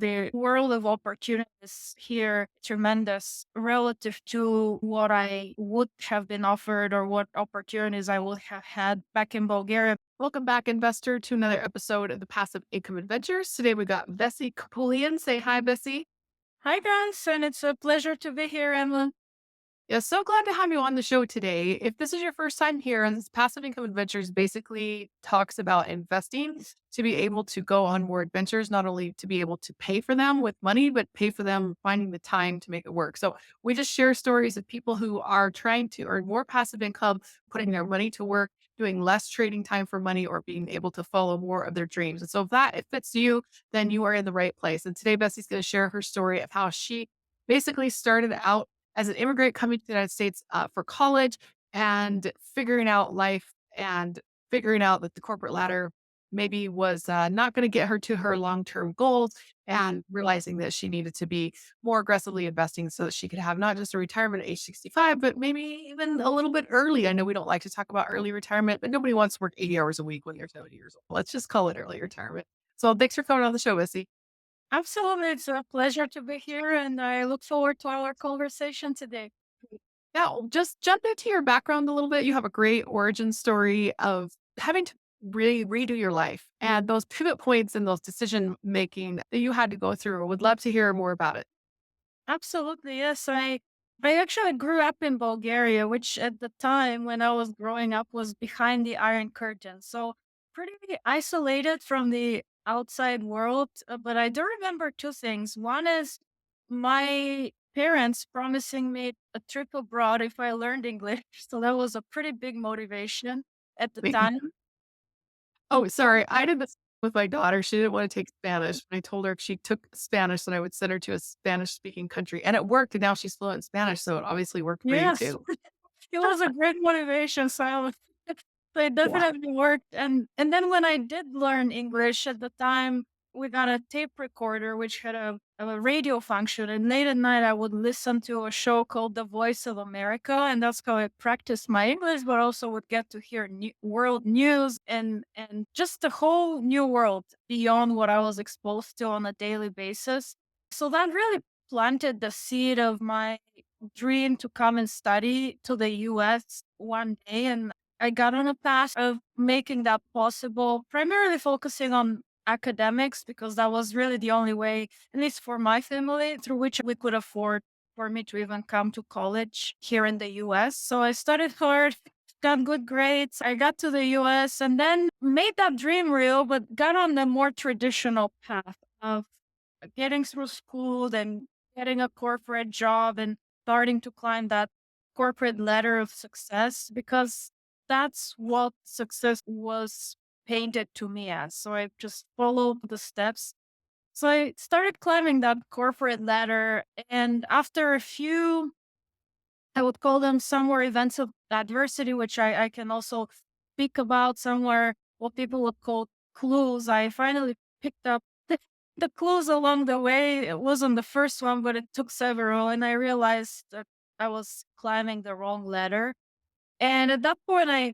The world of opportunities here tremendous relative to what I would have been offered or what opportunities I would have had back in Bulgaria. Welcome back, investor, to another episode of the Passive Income Adventures. Today we got Vessi Kapulian. Say hi, Vessi. Hi, guys, and it's a pleasure to be here, Emma. Yeah, so glad to have you on the show today. If this is your first time here, and this Passive Income Adventures basically talks about investing to be able to go on more adventures, not only to be able to pay for them with money, but pay for them finding the time to make it work. So we just share stories of people who are trying to earn more passive income, putting their money to work, doing less trading time for money, or being able to follow more of their dreams. And so if that it fits you, then you are in the right place. And today, Bessie's going to share her story of how she basically started out as an immigrant coming to the United States for college and figuring out life and figuring out that the corporate ladder maybe was not going to get her to her long-term goals, and realizing that she needed to be more aggressively investing so that she could have not just a retirement at age 65, but maybe even a little bit early. I know we don't like to talk about early retirement, but nobody wants to work 80 hours a week when they're 70 years old. Let's just call it early retirement. So thanks for coming on the show, Missy. Absolutely, it's a pleasure to be here, and I look forward to our conversation today. Now, just jump into your background a little bit. You have a great origin story of having to really redo your life and those pivot points and those decision making that you had to go through. Would love to hear more about it. Absolutely, yes. I actually grew up in Bulgaria, which at the time when I was growing up was behind the Iron Curtain. So pretty isolated from the outside world. But I do remember two things. One is my parents promising me a trip abroad if I learned English. So that was a pretty big motivation at the Wait. time. Oh, sorry. I did this with my daughter. She didn't want to take Spanish. And I told her if she took Spanish, then I would send her to a Spanish speaking country. And it worked. And now she's fluent in Spanish. So it obviously worked for you Yes, too. it was a great motivation. So it Wow. definitely worked. And then when I did learn English at the time, we got a tape recorder which had a radio function. And late at night, I would listen to a show called The Voice of America, and that's how I practiced my English, but also would get to hear world news and just the whole new world beyond what I was exposed to on a daily basis. So that really planted the seed of my dream to come and study to the US one day. And I got on a path of making that possible, primarily focusing on academics because that was really the only way, at least for my family, through which we could afford for me to even come to college here in the US. So I studied hard, got good grades. I got to the US and then made that dream real, but got on the more traditional path of getting through school, then getting a corporate job and starting to climb that corporate ladder of success because that's what success was painted to me as. So I just followed the steps. So I started climbing that corporate ladder. And after a few, I would call them somewhere events of adversity, which I can also speak about somewhere what people would call clues. I finally picked up the clues along the way. It wasn't the first one, but it took several. And I realized that I was climbing the wrong ladder. And at that point, I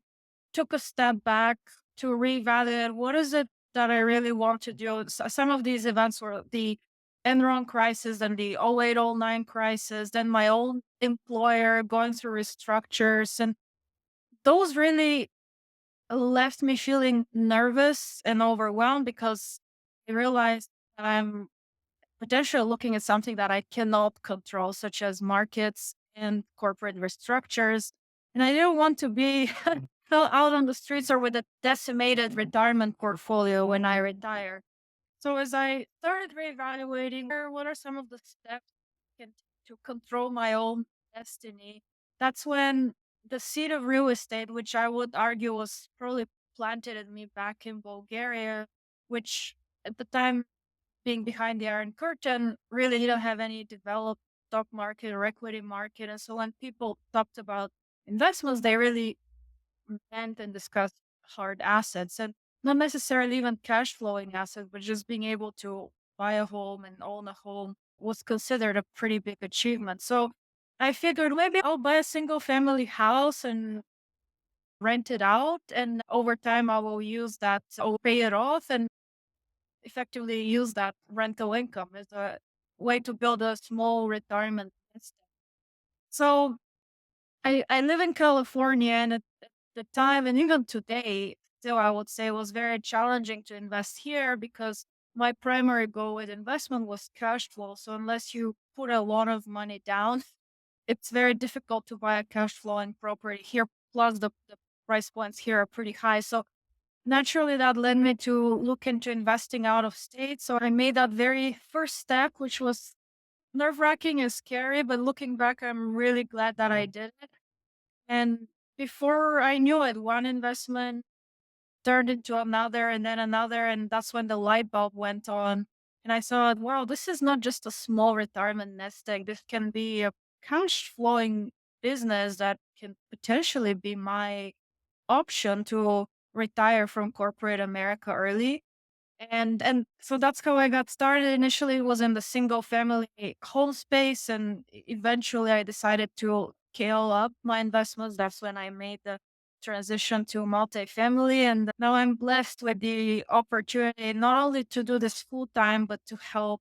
took a step back to reevaluate what is it that I really want to do. Some of these events were the Enron crisis and the 0809 crisis, then my own employer going through restructures. And those really left me feeling nervous and overwhelmed because I realized that I'm potentially looking at something that I cannot control, such as markets and corporate restructures. And I didn't want to be out on the streets or with a decimated retirement portfolio when I retire. So as I started reevaluating what are some of the steps I can take to control my own destiny, that's when the seed of real estate, which I would argue was probably planted in me back in Bulgaria, which at the time being behind the Iron Curtain, really didn't have any developed stock market or equity market. And so when people talked about investments, they really meant and discussed hard assets and not necessarily even cash flowing assets, but just being able to buy a home and own a home was considered a pretty big achievement. So I figured maybe I'll buy a single family house and rent it out. And over time, I will use that, I'll pay it off. And effectively use that rental income as a way to build a small retirement nest. So I live in California, and at the time, and even today, still, I would say it was very challenging to invest here because my primary goal with investment was cash flow. So unless you put a lot of money down, it's very difficult to buy a cash flowing property here. Plus, the price points here are pretty high. So naturally, that led me to look into investing out of state. So I made that very first step, which was nerve wracking and scary. But looking back, I'm really glad that I did it. And before I knew it, one investment turned into another and then another. And that's when the light bulb went on. And I thought, wow, this is not just a small retirement nest egg. This can be a cash flowing business that can potentially be my option to retire from corporate America early. And so that's how I got started. Initially, it was in the single family home space, and eventually I decided to scale up my investments. That's when I made the transition to multifamily, and now I'm blessed with the opportunity not only to do this full time, but to help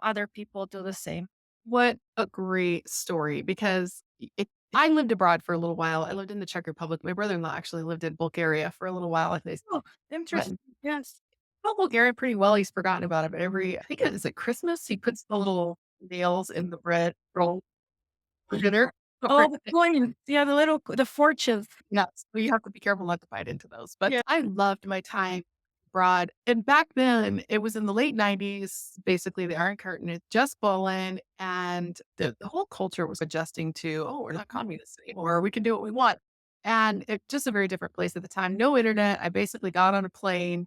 other people do the same. What a great story because I lived abroad for a little while. I lived in the Czech Republic. My brother-in-law actually lived in Bulgaria for a little while. And they Oh, but interesting. Yes. know Bulgaria pretty well. He's forgotten about it, but I think it is at Christmas, he puts the little nails in the bread roll for dinner. Oh, the coin. Yeah, the fortune. Yes, so you have to be careful not to bite into those. But Yeah. I loved my time abroad. And back then, it was in the late 90s, basically the Iron Curtain had just fallen, and the whole culture was adjusting to, oh, we're not communists anymore. We can do what we want. And it's just a very different place at the time. No internet. I basically got on a plane.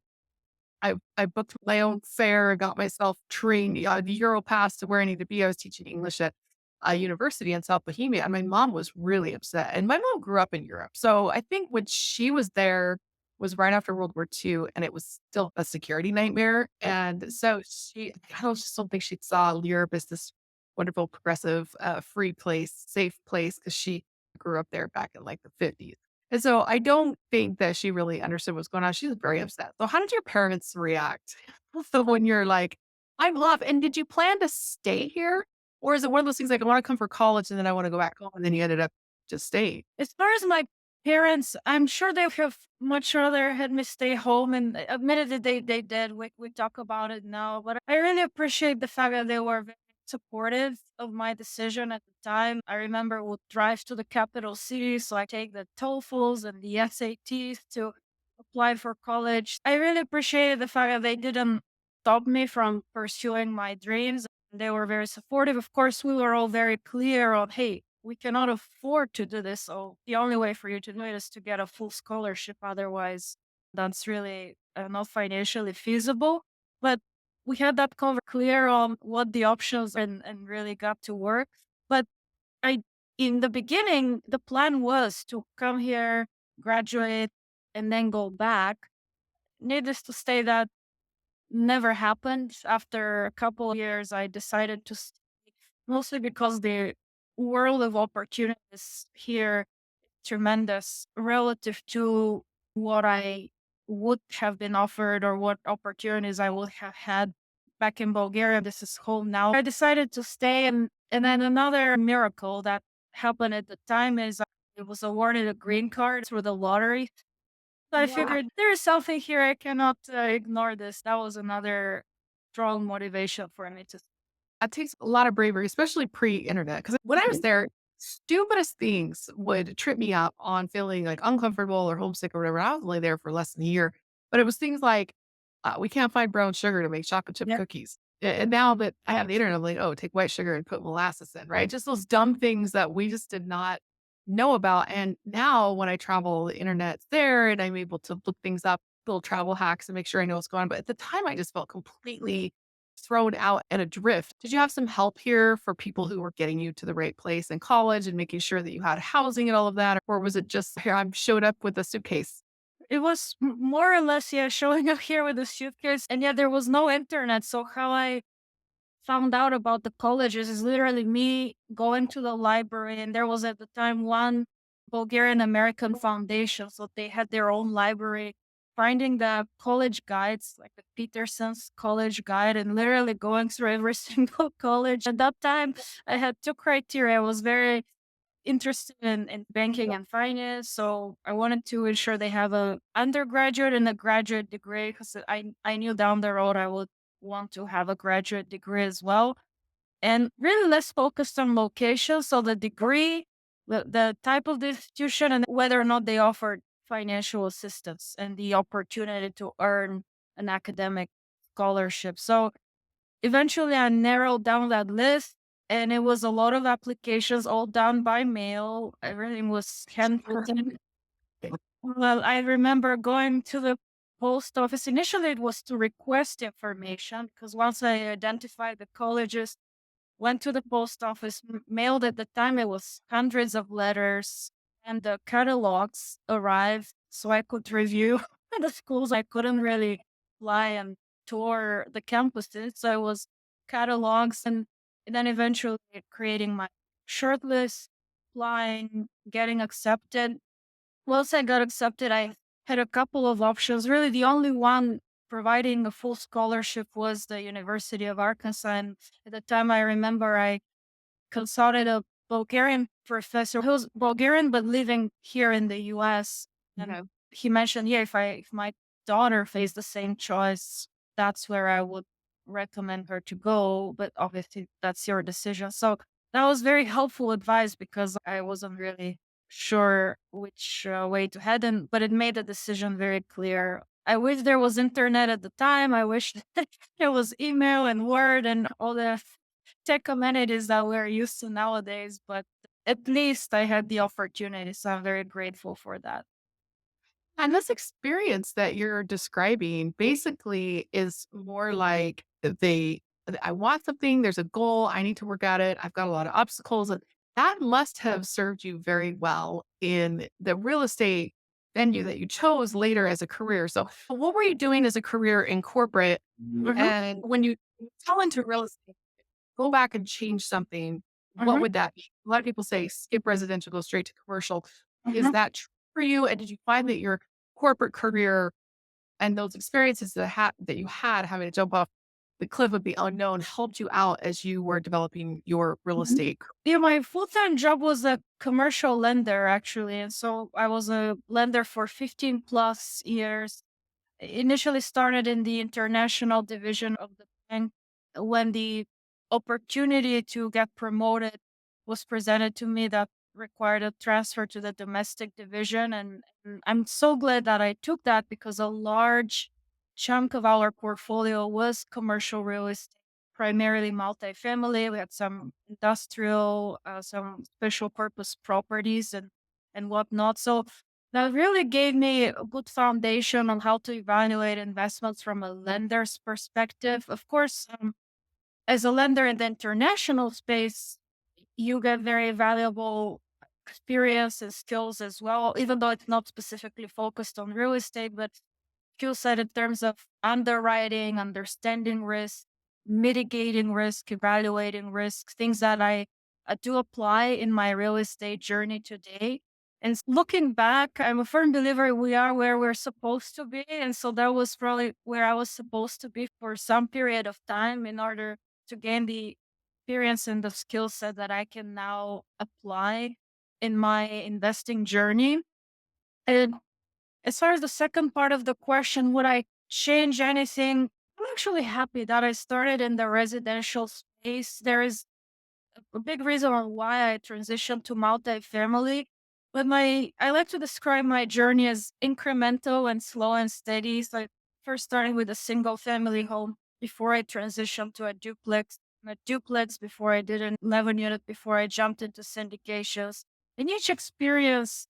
I booked my own fare, got myself trained, the Europass to where I need to be. I was teaching English at a university in South Bohemia, and my mom was really upset. And my mom grew up in Europe. So I think when she was there was right after World War II, and it was still a security nightmare. And so I just don't think she saw Europe as this wonderful, progressive, free place, safe place, because she grew up there back in like the 50s. And so I don't think that she really understood what's going on. She was very upset. So how did your parents react? So when you're like, I'm love, and did you plan to stay here? Or is it one of those things like I want to come for college and then I want to go back home and then you ended up just staying? As far as my parents, I'm sure they would have much rather had me stay home, and admittedly they did. We talk about it now, but I really appreciate the fact that they were very supportive of my decision at the time. I remember would drive to the capital city, so I take the TOEFLs and the SATs to apply for college. I really appreciated the fact that they didn't stop me from pursuing my dreams. They were very supportive. Of course, we were all very clear on, hey, we cannot afford to do this. So the only way for you to do it is to get a full scholarship. Otherwise, that's really not financially feasible. But we had that cover clear on what the options and really got to work. But I, in the beginning, the plan was to come here, graduate, and then go back. Needless to say, that never happened. After a couple of years, I decided to stay, mostly because the world of opportunities here tremendous relative to what I would have been offered or what opportunities I would have had back in Bulgaria. This is home now. I decided to stay, and then another miracle that happened at the time is I was awarded a green card through the lottery. So I Wow. figured there is something here. I cannot ignore this. That was another strong motivation for me to. It takes a lot of bravery, especially pre-internet. Because when I was there, stupidest things would trip me up on feeling like uncomfortable or homesick or whatever. I was only there for less than a year, but it was things like we can't find brown sugar to make chocolate chip Yeah. cookies. And now that I have the internet, I'm like, oh, take white sugar and put molasses in, right? Just those dumb things that we just did not know about. And now when I travel, the internet's there and I'm able to look things up, little travel hacks and make sure I know what's going on. But at the time, I just felt completely thrown out and adrift. Did you have some help here for people who were getting you to the right place in college and making sure that you had housing and all of that? Or was it just here, I'm showed up with a suitcase? It was more or less, yeah, showing up here with a suitcase. And yeah, there was no internet. So how I found out about the colleges is literally me going to the library. And there was at the time one Bulgarian American foundation. So they had their own library, finding the college guides, like the Peterson's college guide, and literally going through every single college. At that time, I had two criteria. I was very interested in banking and finance. So I wanted to ensure they have a undergraduate and a graduate degree because I knew down the road I would want to have a graduate degree as well. And really less focused on location. So the degree, the type of the institution, and whether or not they offered financial assistance and the opportunity to earn an academic scholarship. So eventually, I narrowed down that list, and it was a lot of applications, all done by mail. Everything was handwritten. Well, I remember going to the post office. Initially, it was to request information because once I identified the colleges, went to the post office, mailed at the time, it was hundreds of letters, and the catalogs arrived so I could review the schools. I couldn't really fly and tour the campuses. So it was catalogs and then eventually creating my shortlist, applying, getting accepted. Once I got accepted, I had a couple of options. Really, the only one providing a full scholarship was the University of Arkansas. And at the time, I remember I consulted a Bulgarian professor who's Bulgarian but living here in the US. And he mentioned, yeah, if my daughter faced the same choice, that's where I would recommend her to go. But obviously, that's your decision. So that was very helpful advice because I wasn't really sure which way to head, and but it made the decision very clear. I wish there was internet at the time. I wish there was email and Word and all the tech amenities that we're used to nowadays, but at least I had the opportunity, so I'm very grateful for that. And this experience that you're describing basically is more like I want something, there's a goal, I need to work at it, I've got a lot of obstacles. And that must have served you very well in the real estate venue that you chose later as a career. So, what were you doing as a career in corporate? Mhm, And when you fell into real estate, go back and change something, what mhm, would that be? A lot of people say skip residential, go straight to commercial. Is mhm. that true for you? And did you find that your corporate career and those experiences that you had having to jump off the cliff of the unknown helped you out as you were developing your real Mhm. estate? Yeah, my full-time job was a commercial lender actually, and so I was a lender for 15 plus years. Initially started in the international division of the bank. When the opportunity to get promoted was presented to me, that required a transfer to the domestic division. And I'm so glad that I took that because a large chunk of our portfolio was commercial real estate, primarily multifamily. We had some industrial, some special purpose properties and whatnot. So that really gave me a good foundation on how to evaluate investments from a lender's perspective. Of course, as a lender in the international space, you get very valuable experience and skills as well, even though it's not specifically focused on real estate, but skill set in terms of underwriting, understanding risk, mitigating risk, evaluating risk, things that I do apply in my real estate journey today. And looking back, I'm a firm believer we are where we're supposed to be. And so that was probably where I was supposed to be for some period of time in order to gain the experience and the skill set that I can now apply in my investing journey. And as far as the second part of the question, would I change anything? I'm actually happy that I started in the residential space. There is a big reason on why I transitioned to multifamily. But I like to describe my journey as incremental and slow and steady. So I first started with a single family home before I transitioned to a duplex before I did an 11 unit before I jumped into syndications. And each experience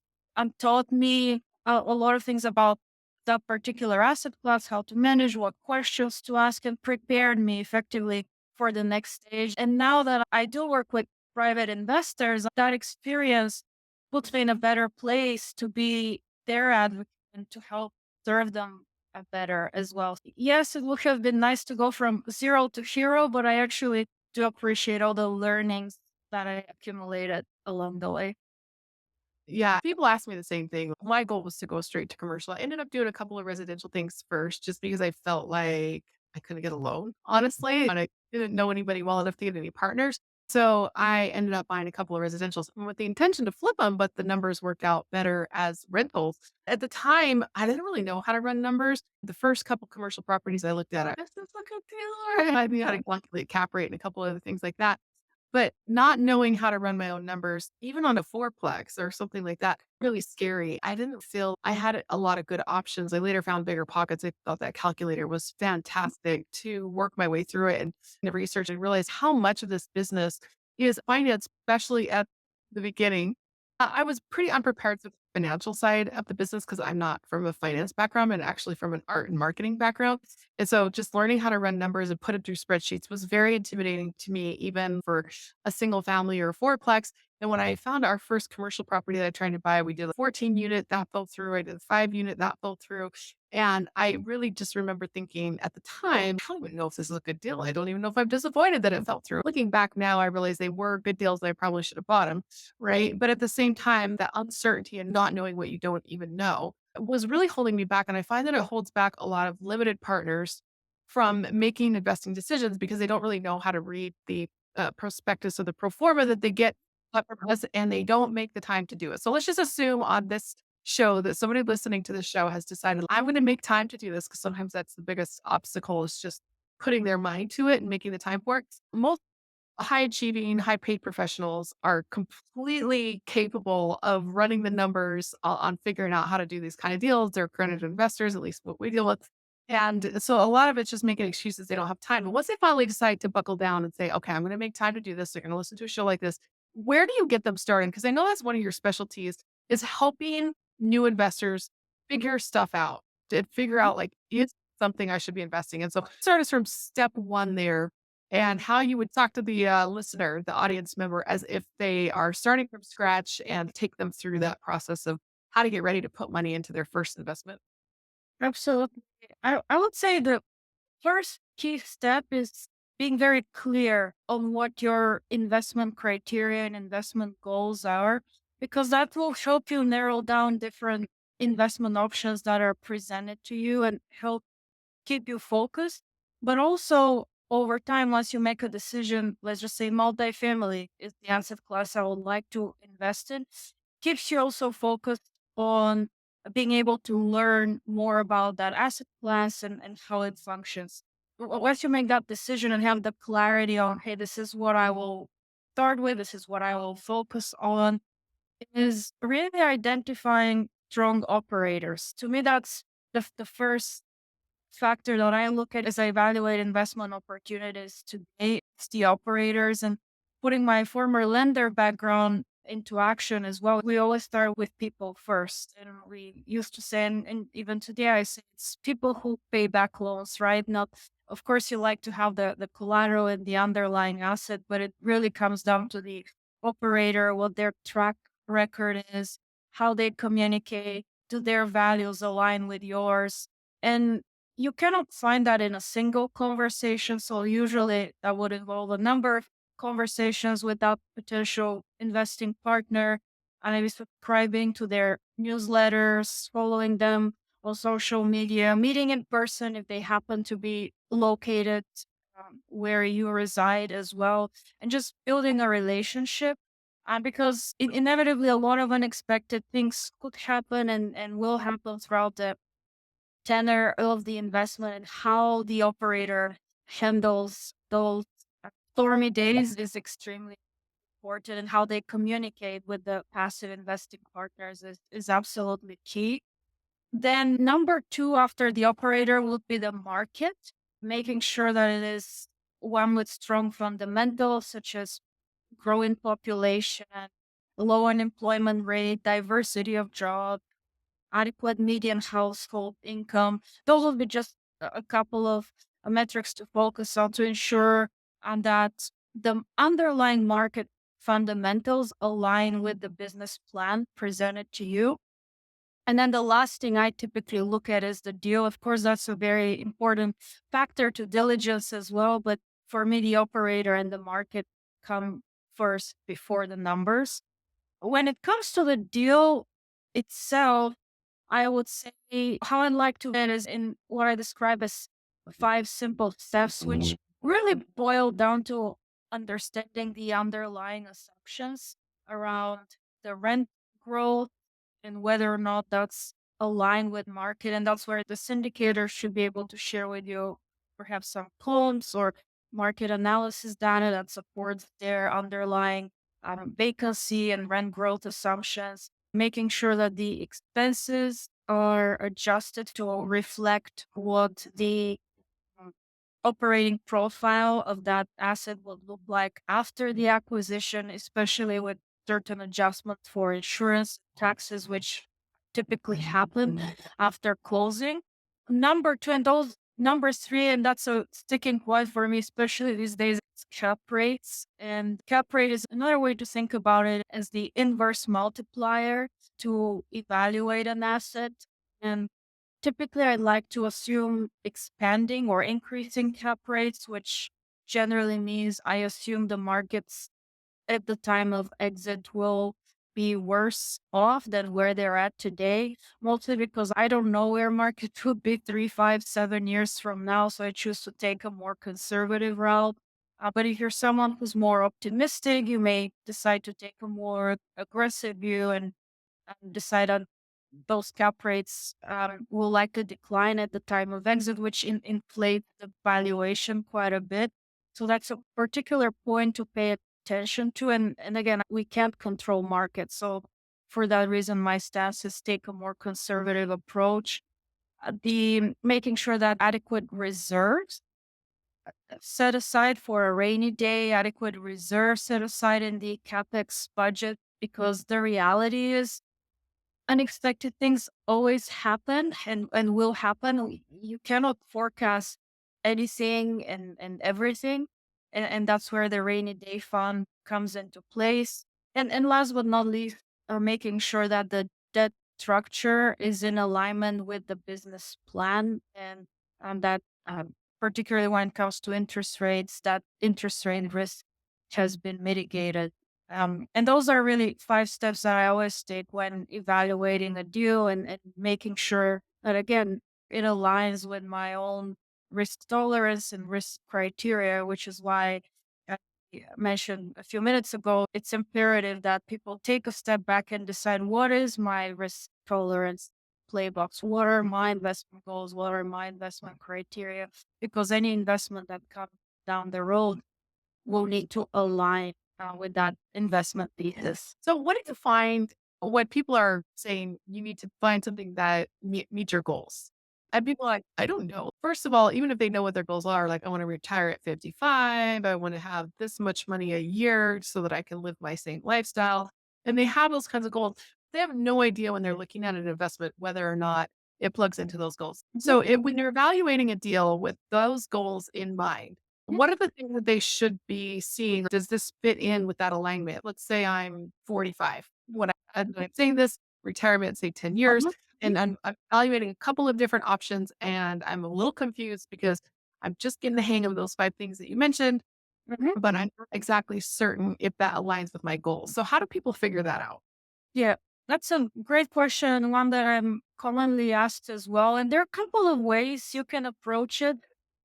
taught me a lot of things about that particular asset class, how to manage, what questions to ask, and prepared me effectively for the next stage. And now that I do work with private investors, that experience puts me in a better place to be their advocate and to help serve them better as well. Yes, it would have been nice to go from zero to hero, but I actually do appreciate all the learnings that I accumulated along the way. Yeah, people ask me the same thing. My goal was to go straight to commercial. I ended up doing a couple of residential things first just because I felt like I couldn't get a loan, honestly, and I didn't know anybody well enough to get any partners. So I ended up buying a couple of residentials with the intention to flip them, but the numbers worked out better as rentals. At the time, I didn't really know how to run numbers. The first couple commercial properties I looked at, I guess it's like a dealer. I knew how to calculate cap rate and a couple other things like that. But not knowing how to run my own numbers, even on a fourplex or something like that, really scary. I didn't feel I had a lot of good options. I later found bigger pockets. I thought that calculator was fantastic to work my way through it and the research and realize how much of this business is finance, especially at the beginning. I was pretty unprepared for the financial side of the business because I'm not from a finance background and actually from an art and marketing background. And so just learning how to run numbers and put it through spreadsheets was very intimidating to me, even for a single family or a fourplex. And when I found our first commercial property that I tried to buy, we did a 14 unit that fell through. I did a 5 unit that fell through. And I really just remember thinking at the time, I don't even know if this is a good deal. I don't even know if I'm disappointed that it fell through. Looking back now, I realize they were good deals and I probably should have bought them. Right. But at the same time, that uncertainty and not knowing what you don't even know was really holding me back. And I find that it holds back a lot of limited partners from making investing decisions because they don't really know how to read the prospectus or the pro forma that they get from us and they don't make the time to do it. So let's just assume on this show that somebody listening to the show has decided, I'm going to make time to do this because sometimes that's the biggest obstacle is just putting their mind to it and making the time for it. Most high achieving, high paid professionals are completely capable of running the numbers on figuring out how to do these kind of deals. They're accredited investors, at least what we deal with. And so a lot of it's just making excuses they don't have time. But once they finally decide to buckle down and say, okay, I'm going to make time to do this, they're going to listen to a show like this. Where do you get them started? Because I know that's one of your specialties is helping new investors figure stuff out, to figure out like, is something I should be investing in. So start us from step one there and how you would talk to the listener, the audience member, as if they are starting from scratch and take them through that process of how to get ready to put money into their first investment. Absolutely. I would say the first key step is being very clear on what your investment criteria and investment goals are, because that will help you narrow down different investment options that are presented to you and help keep you focused. But also over time, once you make a decision, let's just say multifamily is the asset class I would like to invest in, keeps you also focused on being able to learn more about that asset class and how it functions. Once you make that decision and have the clarity on, hey, this is what I will start with, this is what I will focus on, is really identifying strong operators. To me, that's the first factor that I look at as I evaluate investment opportunities today. It's the operators and putting my former lender background into action as well. We always start with people first. And we used to say, and even today I say it's people who pay back loans, right? Not, of course, you like to have the collateral and the underlying asset, but it really comes down to the operator, what their track record is, how they communicate, do their values align with yours? And you cannot find that in a single conversation. So usually that would involve a number of conversations with that potential investing partner and maybe subscribing to their newsletters, following them on social media, meeting in person if they happen to be located where you reside as well, and just building a relationship. And because inevitably a lot of unexpected things could happen and will happen throughout the tenor of the investment and how the operator handles those stormy days is extremely important, and how they communicate with the passive investing partners is absolutely key. Then number two after the operator would be the market, making sure that it is one with strong fundamentals such as growing population, low unemployment rate, diversity of jobs, adequate median household income. Those will be just a couple of metrics to focus on to ensure that the underlying market fundamentals align with the business plan presented to you. And then the last thing I typically look at is the deal. Of course, that's a very important factor to diligence as well. But for me, the operator and the market come first before the numbers. When it comes to the deal itself, I would say how I'd like to end is in what I describe as 5 simple steps, which really boil down to understanding the underlying assumptions around the rent growth and whether or not that's aligned with market. And that's where the syndicator should be able to share with you perhaps some columns or market analysis data that supports their underlying vacancy and rent growth assumptions, making sure that the expenses are adjusted to reflect what the um, operating profile of that asset would look like after the acquisition, especially with certain adjustments for insurance taxes, which typically happen after closing. Number two, and those numbers three, and that's a sticking point for me, especially these days, it's cap rates. And cap rate is another way to think about it as the inverse multiplier to evaluate an asset. And typically, I like to assume expanding or increasing cap rates, which generally means I assume the markets at the time of exit will be worse off than where they're at today, mostly because I don't know where market will be 3, 5, 7 years from now. So I choose to take a more conservative route. But if you're someone who's more optimistic, you may decide to take a more aggressive view and decide on those cap rates will likely decline at the time of exit, which inflate the valuation quite a bit. So that's a particular point to pay attention to. And again, we can't control markets. So for that reason, my stance is take a more conservative approach. The making sure that adequate reserves set aside for a rainy day, adequate reserves set aside in the capex budget, because the reality is unexpected things always happen and will happen. You cannot forecast anything and everything. And that's where the rainy day fund comes into place. And last but not least, making sure that the debt structure is in alignment with the business plan and that particularly when it comes to interest rates, that interest rate risk has been mitigated. And those are really 5 steps that I always take when evaluating a deal and making sure that, again, it aligns with my own risk tolerance and risk criteria, which is why I mentioned a few minutes ago, it's imperative that people take a step back and decide what is my risk tolerance playbox? What are my investment goals? What are my investment criteria? Because any investment that comes down the road will need to align with that investment thesis. So what did you find when people are saying you need to find something that meets your goals? And people are like, I don't know. First of all, even if they know what their goals are, like I want to retire at 55, I want to have this much money a year so that I can live my same lifestyle. And they have those kinds of goals. They have no idea when they're looking at an investment whether or not it plugs into those goals. Mhm. So when you're evaluating a deal with those goals in mind, what are the things that they should be seeing? Does this fit in with that alignment? Let's say I'm 45. And I'm saying this retirement, say 10 years, Mhm. and I'm evaluating a couple of different options, and I'm a little confused because I'm just getting the hang of those 5 things that you mentioned, Mhm. but I'm not exactly certain if that aligns with my goals. So how do people figure that out? Yeah, that's a great question, one that I'm commonly asked as well. And there are a couple of ways you can approach it.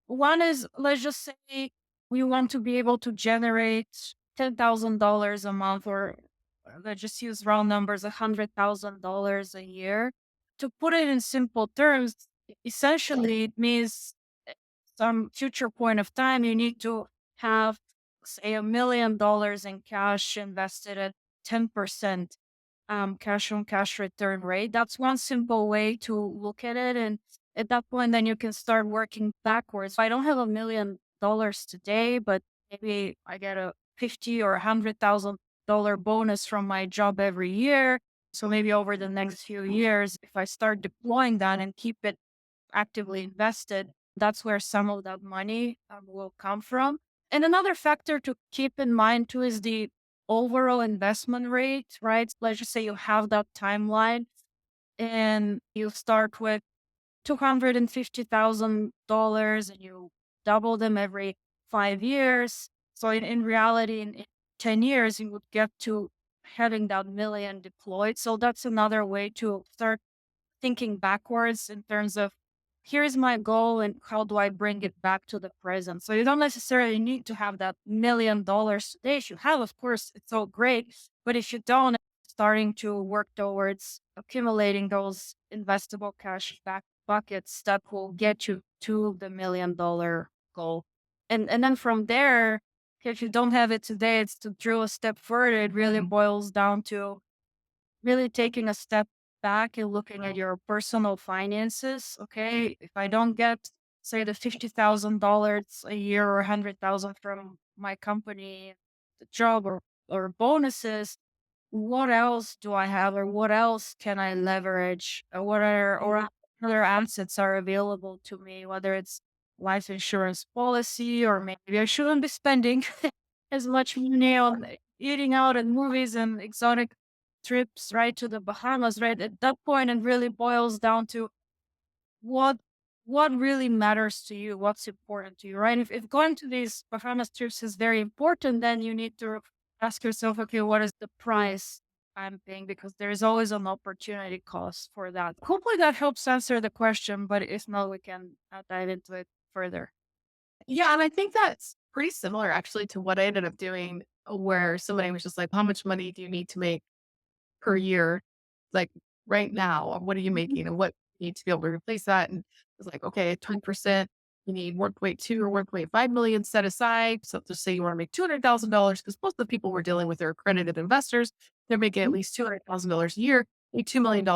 One is, let's just say we want to be able to generate $10,000 a month, or let's just use round numbers, $100,000 a year. To put it in simple terms, essentially it means some future point of time, you need to have, say, $1 million in cash invested at 10% cash on cash return rate. That's one simple way to look at it. And at that point, then you can start working backwards. I don't have $1 million today, but maybe I get a 50 or $100,000 bonus from my job every year. So maybe over the next few years, if I start deploying that and keep it actively invested, that's where some of that money will come from. And another factor to keep in mind too is the overall investment rate, right? Let's just say you have that timeline and you start with $250,000 and you double them every 5 years. So in reality, in 10 years, you would get to having that million deployed. So that's another way to start thinking backwards in terms of here's my goal and how do I bring it back to the present. So you don't necessarily need to have that $1 million today. If you have, of course, it's all great. But if you don't, starting to work towards accumulating those investable cash back buckets that will get you to the $1 million goal. And then from there, if you don't have it today, it's to drill a step further. It really boils down to really taking a step back and looking at your personal finances. Okay. If I don't get, say, the $50,000 a year or 100,000 from my company, the job or bonuses, what else do I have or what else can I leverage? What are or other assets are available to me, whether it's life insurance policy or maybe I shouldn't be spending as much money on eating out and movies and exotic trips right to the Bahamas, right? At that point it really boils down to what what really matters to you, what's important to you, right? If going to these Bahamas trips is very important, then you need to ask yourself, okay, what is the price I'm paying? Because there is always an opportunity cost for that. Hopefully that helps answer the question, but if not, we can dive into it further. Yeah, and I think that's pretty similar actually to what I ended up doing, where somebody was just like, "How much money do you need to make per year, like right now? Or what are you Mhm. making, and what you need to be able to replace that?" And it's like, "Okay, 20%, you need 1.2 or 1.5 million set aside." So just say you want to make $200,000 because most of the people we're dealing with are accredited investors. They're making at least $200,000 a year, need $2 million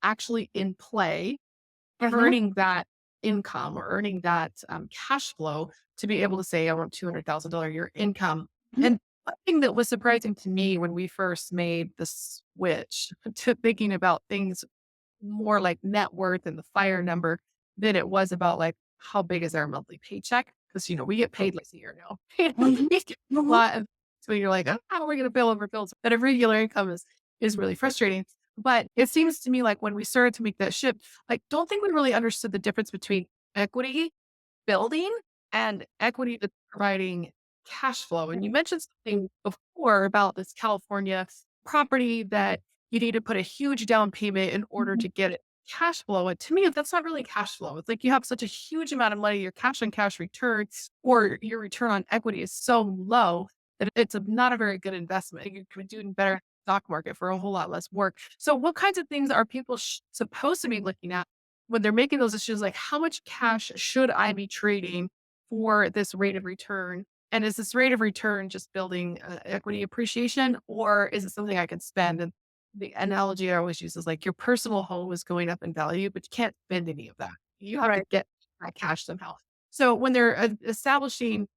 actually in play, Mhm. earning that income or earning that cash flow to be able to say, I want $200,000 a year income. Mhm. And one thing that was surprising to me when we first made the switch to thinking about things more like net worth and the fire number than it was about like how big is our monthly paycheck? Because we get paid like a year now. Mhm. We get a Mhm. lot of, so you're like, oh, how are we going to bill over bills? That irregular income is really frustrating. But it seems to me like when we started to make that shift, like don't think we really understood the difference between equity building and equity that's providing cash flow. And you mentioned something before about this California property that you need to put a huge down payment in order Mhm. to get it cash flow. And to me, that's not really cash flow. It's like you have such a huge amount of money, your cash on cash returns or your return on equity is so low that it's not a very good investment. You could do better in the stock market for a whole lot less work. So, what kinds of things are people supposed to be looking at when they're making those decisions, like how much cash should I be trading for this rate of return? And is this rate of return just building equity appreciation, or is it something I can spend? And the analogy I always use is like your personal home is going up in value, but you can't spend any of that. You have to Right. get that cash somehow. So when they're establishing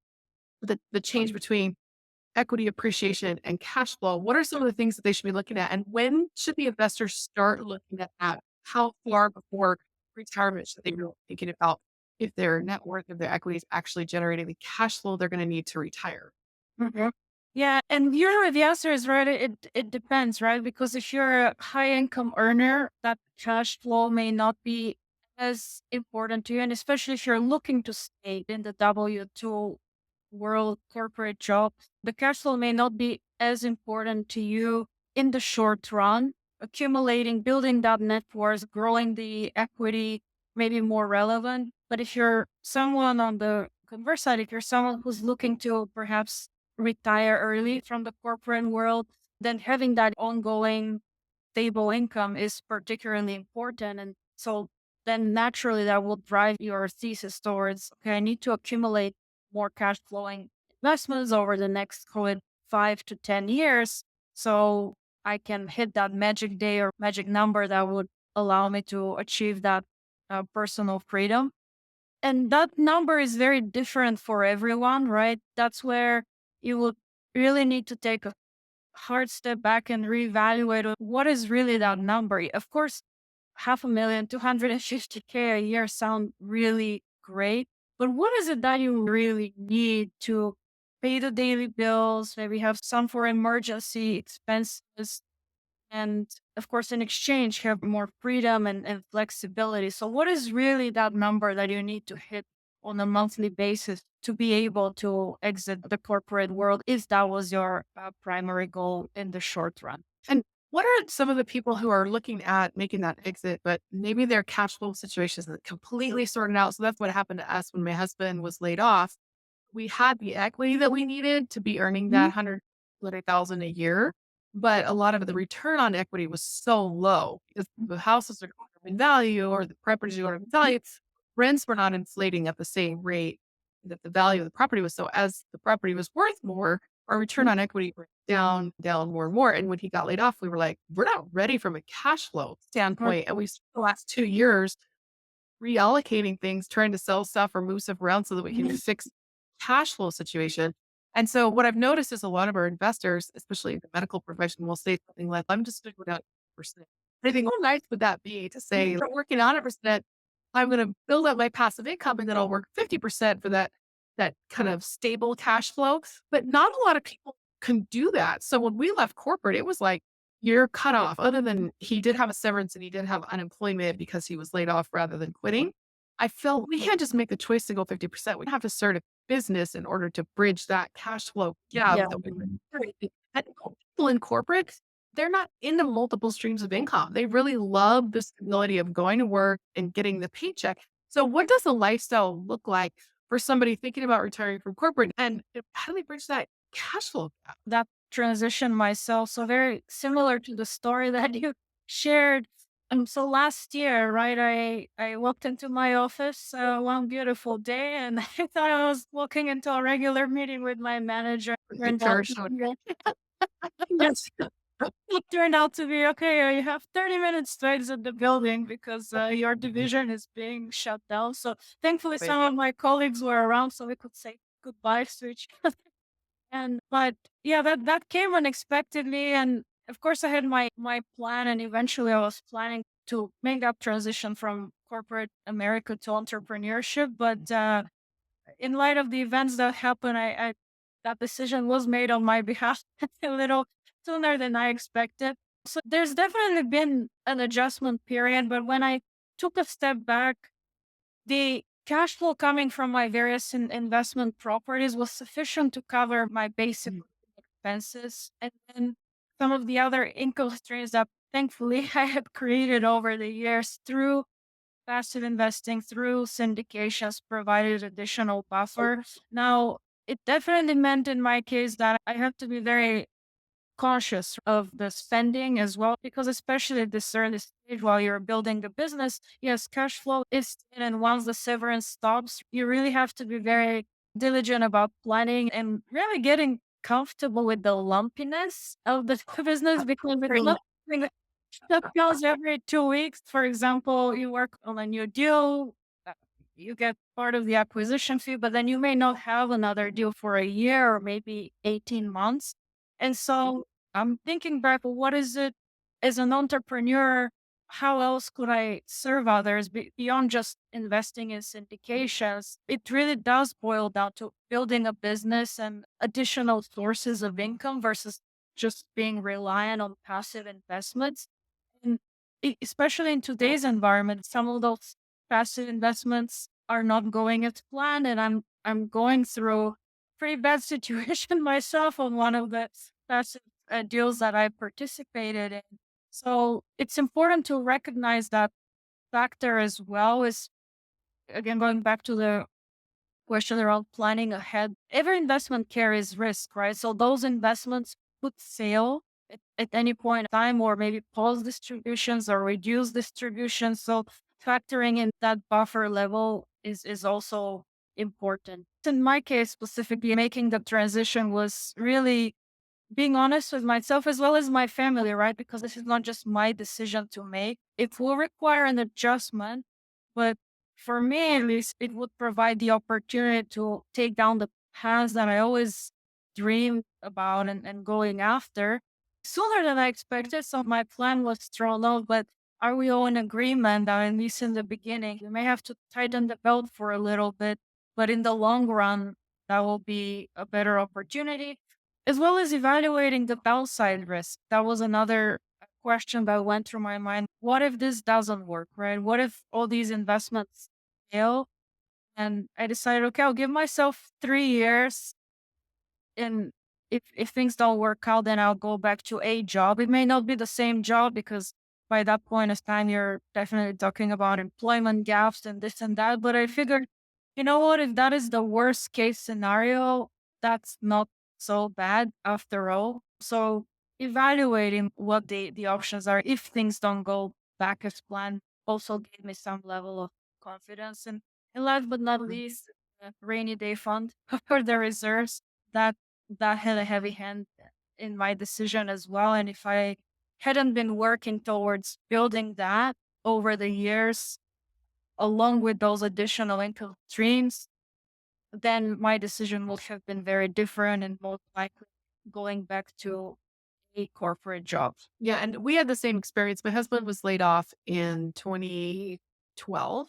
the change between equity appreciation and cash flow, what are some of the things that they should be looking at? And when should the investors start looking at that? How far before retirement should they be thinking about if their net worth of their equity is actually generating the cash flow they're going to need to retire? Mhm. Yeah, and usually the answer is right. It depends, right? Because if you're a high income earner, that cash flow may not be as important to you, and especially if you're looking to stay in the W-2 world corporate job, the cash flow may not be as important to you in the short run. Accumulating, building that net worth, growing the equity may be more relevant. But if you're someone on the converse side, if you're someone who's looking to perhaps retire early from the corporate world, then having that ongoing stable income is particularly important. And so then naturally that will drive your thesis towards, okay, I need to accumulate more cash flowing investments over the next, call it 5 to 10 years. So I can hit that magic day or magic number that would allow me to achieve that personal freedom. And that number is very different for everyone, right? That's where you would really need to take a hard step back and reevaluate what is really that number. Of course, 500,000, 250K a year sound really great, but what is it that you really need to pay the daily bills, maybe have some for emergency expenses, and of course, in exchange, have more freedom and flexibility. So, what is really that number that you need to hit on a monthly basis to be able to exit the corporate world if that was your primary goal in the short run. And what are some of the people who are looking at making that exit, but maybe their cash flow situation isn't completely sorted out? So that's what happened to us when my husband was laid off. We had the equity that we needed to be earning that Mhm. 120,000 a year, but a lot of the return on equity was so low because the houses are going up in value or the properties are going up in value. Rents were not inflating at the same rate that the value of the property was. So as the property was worth more, our return on equity went down, down more and more. And when he got laid off, we were like, we're not ready from a cash flow standpoint. And we spent the last 2 years reallocating things, trying to sell stuff or move stuff around so that we can fix cash flow situation. And so what I've noticed is a lot of our investors, especially in the medical profession, will say something like, I'm just going to go down 1%. I think, how nice would that be to say, "I'm working 100%, I'm going to build up my passive income and then I'll work 50% for that kind of stable cash flow." But not a lot of people can do that. So when we left corporate, it was like, you're cut off. Other than he did have a severance and he did have unemployment because he was laid off rather than quitting. I felt we can't just make the choice to go 50%. We have to start a business in order to bridge that cash flow gap Yeah. that we and people in corporate, they're not into multiple streams of income. They really love the stability of going to work and getting the paycheck. So what does a lifestyle look like for somebody thinking about retiring from corporate? And how do they bridge that cash flow gap? That transition myself. So very similar to the story that you shared. So last year, right, I walked into my office one beautiful day, and I thought I was walking into a regular meeting with my manager. Turned out HR to showed be, yes, it turned out to be okay. You have 30 minutes to exit the building because your division is being shut down. So thankfully, it. some of my colleagues were around, so we could say goodbye to each other. And but yeah, that came unexpectedly, and of course, I had my plan, and eventually, I was planning to make that transition from corporate America to entrepreneurship. But in light of the events that happened, I that decision was made on my behalf a little sooner than I expected. So there's definitely been an adjustment period, but when I took a step back, the cash flow coming from my various investment properties was sufficient to cover my basic Mm. expenses. And then some of the other income streams that thankfully I had created over the years through passive investing, through syndications, provided additional buffer. Now, it definitely meant in my case that I have to be very conscious of the spending as well, because especially at this early stage while you're building the business, yes, cash flow is in, and once the severance stops, you really have to be very diligent about planning and really getting comfortable with the lumpiness of the business, because it's not something that goes every 2 weeks. For example, you work on a new deal, uh, you get part of the acquisition fee, but then you may not have another deal for a year or maybe 18 months. And so I'm thinking back, well, what is it as an entrepreneur? How else could I serve others beyond just investing in syndications? It really does boil down to building a business and additional sources of income versus just being reliant on passive investments. And especially in today's environment, some of those passive investments are not going as planned, and I'm going through pretty bad situation myself on one of the passive deals that I participated in. So it's important to recognize that factor as well. Is again going back to the question around planning ahead. Every investment carries risk, right? So those investments could fail at any point in time, or maybe pause distributions or reduce distributions. So factoring in that buffer level is also important. In my case specifically, making the transition was really being honest with myself as well as my family, right? Because this is not just my decision to make. It will require an adjustment, but for me at least, it would provide the opportunity to take down the paths that I always dreamed about and going after sooner than I expected. So my plan was thrown out, but are we all in agreement that at least in the beginning, we may have to tighten the belt for a little bit, but in the long run, that will be a better opportunity, as well as evaluating the downside risk. That was another question that went through my mind. What if this doesn't work, right? What if all these investments fail? And I decided, okay, I'll give myself 3 years. And if things don't work out, then I'll go back to a job. It may not be the same job because by that point of time, you're definitely talking about employment gaps and this and that. But I figured, you know what? If that is the worst case scenario, that's not so bad after all. So evaluating what the options are if things don't go back as planned also gave me some level of confidence. And last but not least, rainy day fund for the reserves that that had a heavy hand in my decision as well. And if I hadn't been working towards building that over the years, along with those additional income streams, then my decision would have been very different and most likely going back to a corporate job. Yeah, and we had the same experience. My husband was laid off in 2012.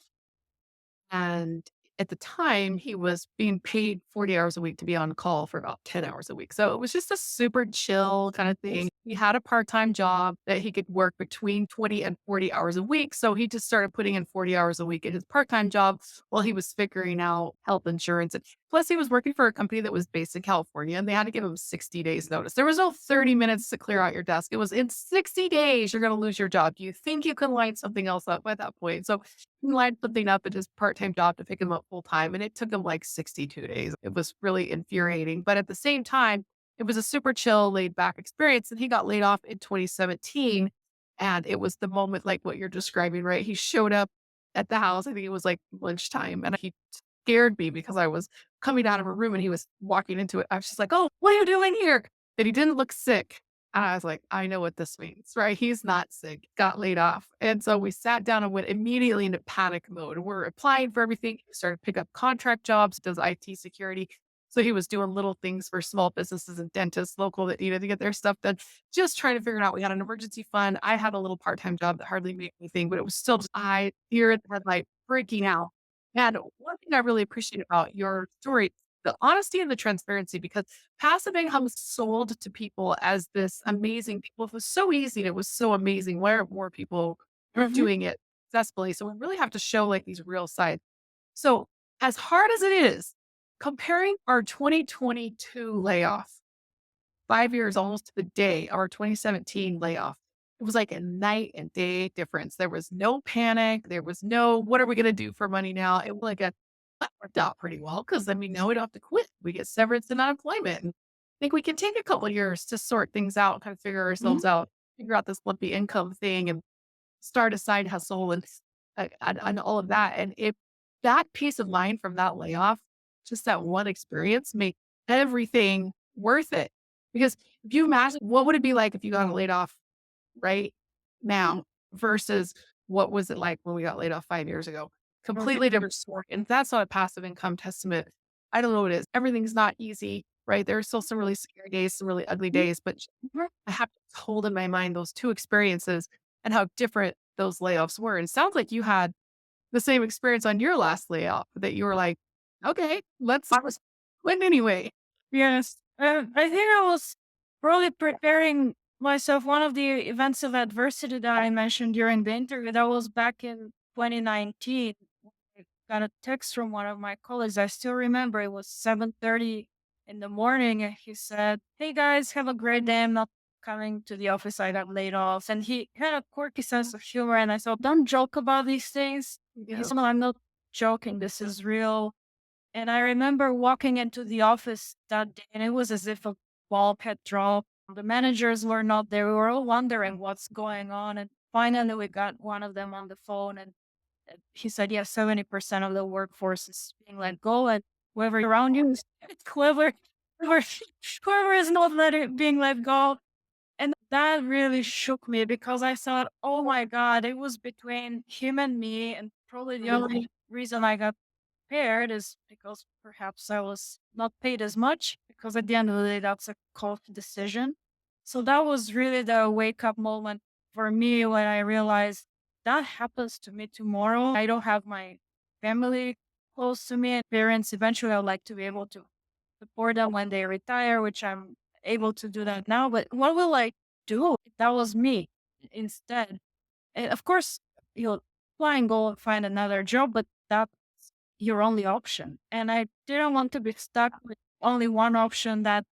And at the time, he was being paid 40 hours a week to be on call for about 10 hours a week. So it was just a super chill kind of thing. He had a part time job that he could work between 20 and 40 hours a week. So he just started putting in 40 hours a week at his part time job while he was figuring out health insurance. And plus, he was working for a company that was based in California and they had to give him 60 days notice. There was no 30 minutes to clear out your desk. It was in 60 days, you're going to lose your job. Do you think you can line something else up at that point? So he lined something up at his part-time job to pick him up full time, and it took him like 62 days. It was really infuriating. But at the same time, it was a super chill, laid back experience. And he got laid off in 2017. And it was the moment like what you're describing, right? He showed up at the house. I think it was like lunchtime. And he scared me because I was coming out of a room and he was walking into it. I was just like, oh, what are you doing here? That he didn't look sick. And I was like, I know what this means, right? He's not sick, got laid off. And so we sat down and went immediately into panic mode. We're applying for everything. He started to pick up contract jobs, does IT security. So he was doing little things for small businesses and dentists local that needed to get their stuff done, just trying to figure it out. We had an emergency fund. I had a little part-time job that hardly made anything, but it was still just I deer in the headlight freaking out. And one thing I really appreciate about your story, the honesty and the transparency, because passive income is sold to people as this amazing people. It was so easy and it was so amazing. Why aren't more people Mhm. doing it successfully? So we really have to show like these real sides. So as hard as it is, comparing our 2022 layoff 5 years almost to the day, our 2017 layoff, it was like a night and day difference. There was no panic. There was no, what are we going to do for money now? It was like that worked out pretty well because then we know we don't have to quit. We get severance and unemployment. And I think we can take a couple of years to sort things out, kind of figure Mhm. ourselves out, figure out this lumpy income thing and start a side hustle and all of that. And if that peace of mind from that layoff, just that one experience made everything worth it. Because if you imagine what would it be like if you got laid off right now versus what was it like when we got laid off 5 years ago? Completely different story. And that's not a passive income testament. I don't know what it is. Everything's not easy, right? There are still some really scary days, some really ugly days, but I have to hold in my mind those two experiences and how different those layoffs were. And it sounds like you had the same experience on your last layoff that you were like, okay, I was quitting anyway. Yes. I think I was probably preparing myself. One of the events of adversity that I mentioned during the interview, that was back in 2019. I got a text from one of my colleagues. I still remember it was 7:30 in the morning. And he said, "Hey guys, have a great day. I'm not coming to the office. I got laid off." And he had a quirky sense of humor. And I said, "Don't joke about these things." He Yeah. said, "No, I'm not joking. This is real." And I remember walking into the office that day, and it was as if a bulb had dropped. The managers were not there. We were all wondering what's going on. And finally, we got one of them on the phone, and he said, "Yeah, 70% of the workforce is being let go, and whoever around you is whoever, whoever, whoever is not being let go." And that really shook me because I thought, oh my God, it was between him and me. And probably the only reason I got paired is because perhaps I was not paid as much because at the end of the day, that's a cost decision. So that was really the wake up moment for me when I realized that happens to me tomorrow. I don't have my family close to me and parents. Eventually, I'd like to be able to support them when they retire, which I'm able to do that now. But what will I do if that was me instead? And of course, you'll apply and go and find another job, but that's your only option. And I didn't want to be stuck with only one option that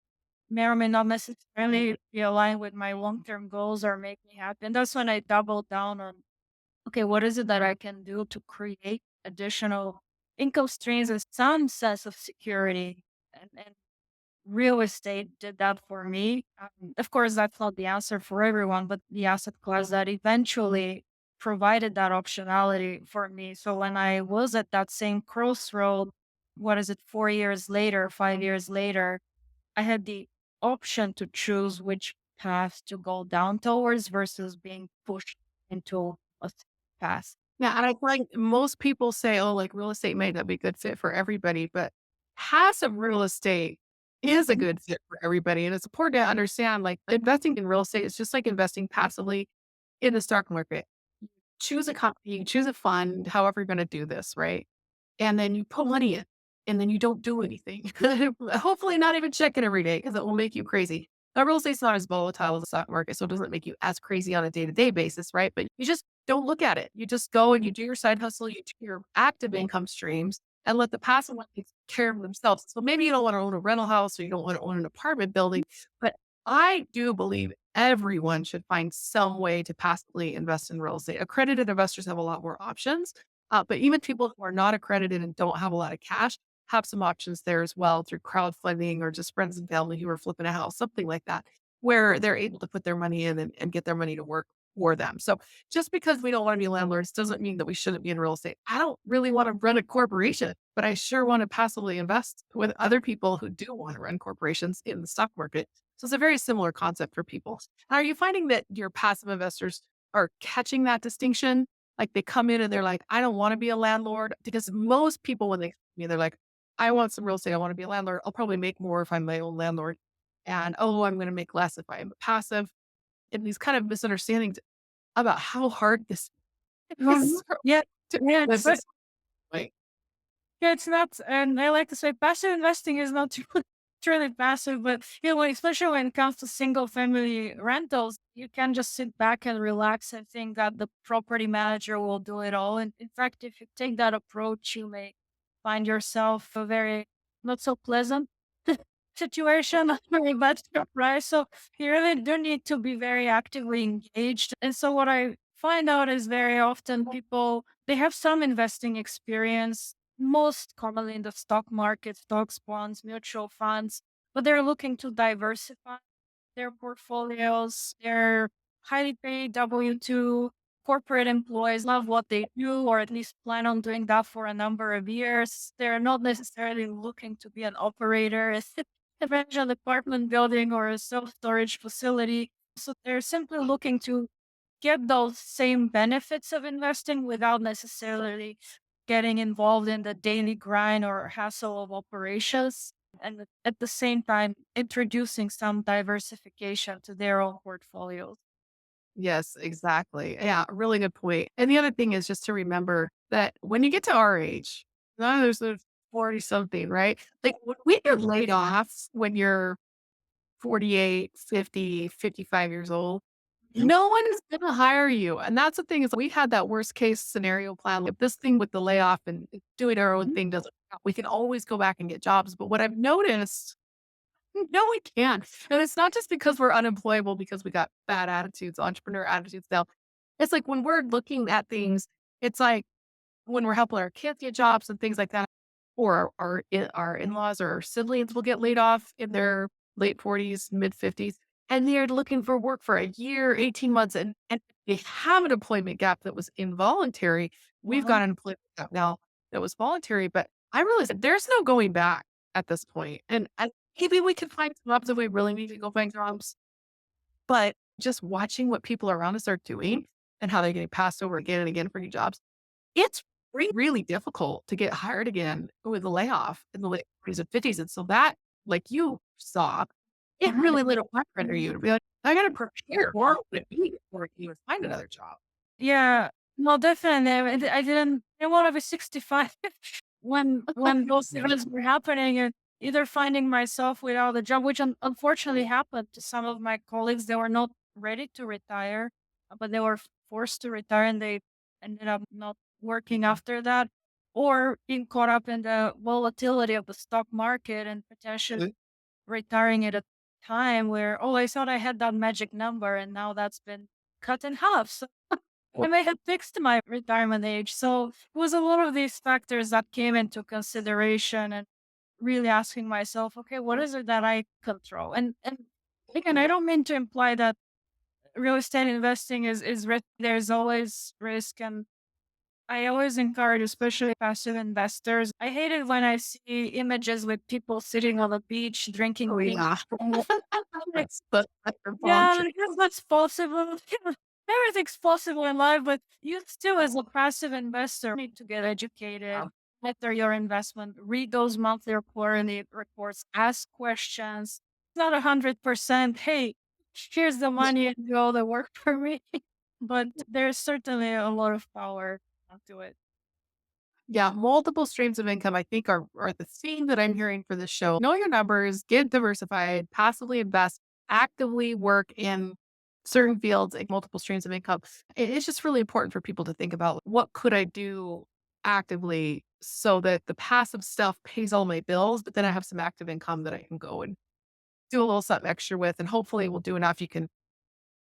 may or may not necessarily be aligned with my long term goals or make me happy. And that's when I doubled down on, okay, what is it that I can do to create additional income streams and some sense of security? And real estate did that for me. Of course, that's not the answer for everyone, but the asset class that eventually provided that optionality for me. So when I was at that same crossroad, what is it, 4 years later, 5 years later, I had the option to choose which path to go down towards versus being pushed into a path. Yeah, and I think most people say, "Oh, like real estate may not be a good fit for everybody," but passive real estate is a good fit for everybody, and it's important to understand, like, investing in real estate is just like investing passively in the stock market. Choose a company, choose a fund, however you're gonna do this, right? And then you put money in, and then you don't do anything. Hopefully not even check it every day because it will make you crazy. Now, real estate's not as volatile as the stock market, so it doesn't make you as crazy on a day-to-day basis, right? But you just don't look at it. You just go and you do your side hustle, you do your active income streams, and let the passive ones take care of themselves. So maybe you don't want to own a rental house or you don't want to own an apartment building, but I do believe everyone should find some way to passively invest in real estate. Accredited investors have a lot more options, but even people who are not accredited and don't have a lot of cash have some options there as well through crowdfunding or just friends and family who are flipping a house, something like that, where they're able to put their money in and get their money to work for them. So just because we don't want to be landlords doesn't mean that we shouldn't be in real estate. I don't really want to run a corporation, but I sure want to passively invest with other people who do want to run corporations in the stock market. So it's a very similar concept for people. Are you finding that your passive investors are catching that distinction? Like they come in and they're like, I don't want to be a landlord because most people, when they come to me, they're like, I want some real estate. I want to be a landlord. I'll probably make more if I'm my own landlord. And oh, I'm going to make less if I'm passive. And these kind of misunderstandings about how hard this Mhm. is Yeah, to yeah, this is like, yeah, it's not, and I like to say passive investing is not truly passive, but especially when it comes to single family rentals, you can just sit back and relax and think that the property manager will do it all. And in fact, if you take that approach, you may find yourself a very not so pleasant situation, not very bad surprise. So you really do need to be very actively engaged. And so what I find out is very often people they have some investing experience, most commonly in the stock market, stocks, bonds, mutual funds, but they're looking to diversify their portfolios. They're highly paid W-2 corporate employees, love what they do, or at least plan on doing that for a number of years. They're not necessarily looking to be an operator, a rental apartment building or a self-storage facility. So they're simply looking to get those same benefits of investing without necessarily getting involved in the daily grind or hassle of operations. And at the same time, introducing some diversification to their own portfolios. yes, exactly. Yeah, really good point. And the other thing is just to remember that when you get to our age, now there's the 40 something, right? Like when we get laid off when you're 48, 50, 55 years old, no one is gonna hire you, and that's the thing is we had that worst case scenario plan, like, this thing with the layoff and doing our own thing doesn't work out, we can always go back and get jobs, but what I've noticed no, we can't, and it's not just because we're unemployable because we got bad attitudes, entrepreneur attitudes now. It's like when we're looking at things, it's like when we're helping our kids get jobs and things like that, or our in-laws or our siblings will get laid off in their late 40s, mid 50s, and they're looking for work for a year, 18 months, and they have an employment gap that was involuntary. We've Uh-huh. got an employment gap now that was voluntary, but I realized that there's no going back at this point. And maybe we could find jobs if we really need to go find jobs. But just watching what people around us are doing and how they're getting passed over again and again for new jobs, it's really difficult to get hired again with a layoff in the late 40s and 50s. And so that, like you saw, it really lit a fire under you to be like, I got to prepare for what it means before I can even find another job. Yeah, no, definitely. I didn't want to be 65 when those events were happening and either finding myself without a job, which unfortunately happened to some of my colleagues. They were not ready to retire, but they were forced to retire and they ended up not working after that. or being caught up in the volatility of the stock market and potentially retiring at a time where, oh, I thought I had that magic number and now that's been cut in half. So I may have fixed my retirement age. So it was a lot of these factors that came into consideration and really asking myself, okay, what is it that I control? And again, I don't mean to imply that real estate investing is risk. There's always risk, and I always encourage, especially passive investors. I hate it when I see images with people sitting on the beach drinking Oh, pink. yeah. Like, That's your yeah, function. because that's possible. Everything's possible in life, but you still, as a passive investor, need to get educated, monitor your investment, read those monthly or quarterly reports, ask questions. It's not 100%. Hey, here's the money and do all the work for me. But there's certainly a lot of power to it. Yeah, multiple streams of income, I think, are the theme that I'm hearing for this show. Know your numbers, get diversified, passively invest, actively work in certain fields and multiple streams of income. It's just really important for people to think about what could I do actively so that the passive stuff pays all my bills, but then I have some active income that I can go and do a little something extra with, and hopefully will do enough. You can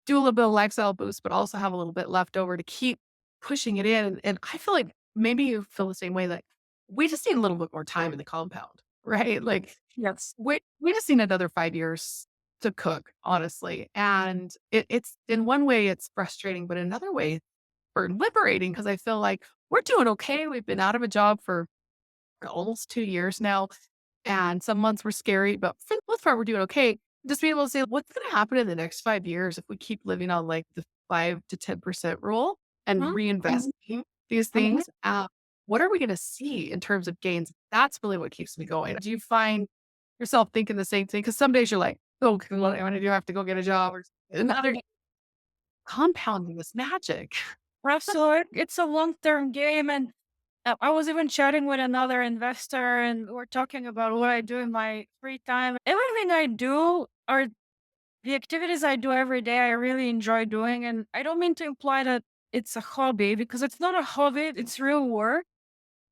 do a little bit of lifestyle boost, but also have a little bit left over to keep pushing it in. And I feel like maybe you feel the same way. Like we just need a little bit more time in the compound, right? Like Yes. we just need another 5 years to cook, honestly. And it's in one way it's frustrating, but another way for liberating because I feel like we're doing okay. We've been out of a job for almost 2 years now, and some months were scary, but for the most part, we're doing okay. Just be able to say, what's going to happen in the next 5 years if we keep living on like the 5 to 10% rule and Mhm. reinvesting these Mhm. things? What are we going to see in terms of gains? That's really what keeps me going. Do you find yourself thinking the same thing? Because some days you're like, oh, what I do, I have to go get a job, or another day, compounding this magic. Absolutely. It's a long-term game. And I was even chatting with another investor and we're talking about what I do in my free time. Everything I do are the activities I do every day, I really enjoy doing. And I don't mean to imply that it's a hobby because it's not a hobby, it's real work,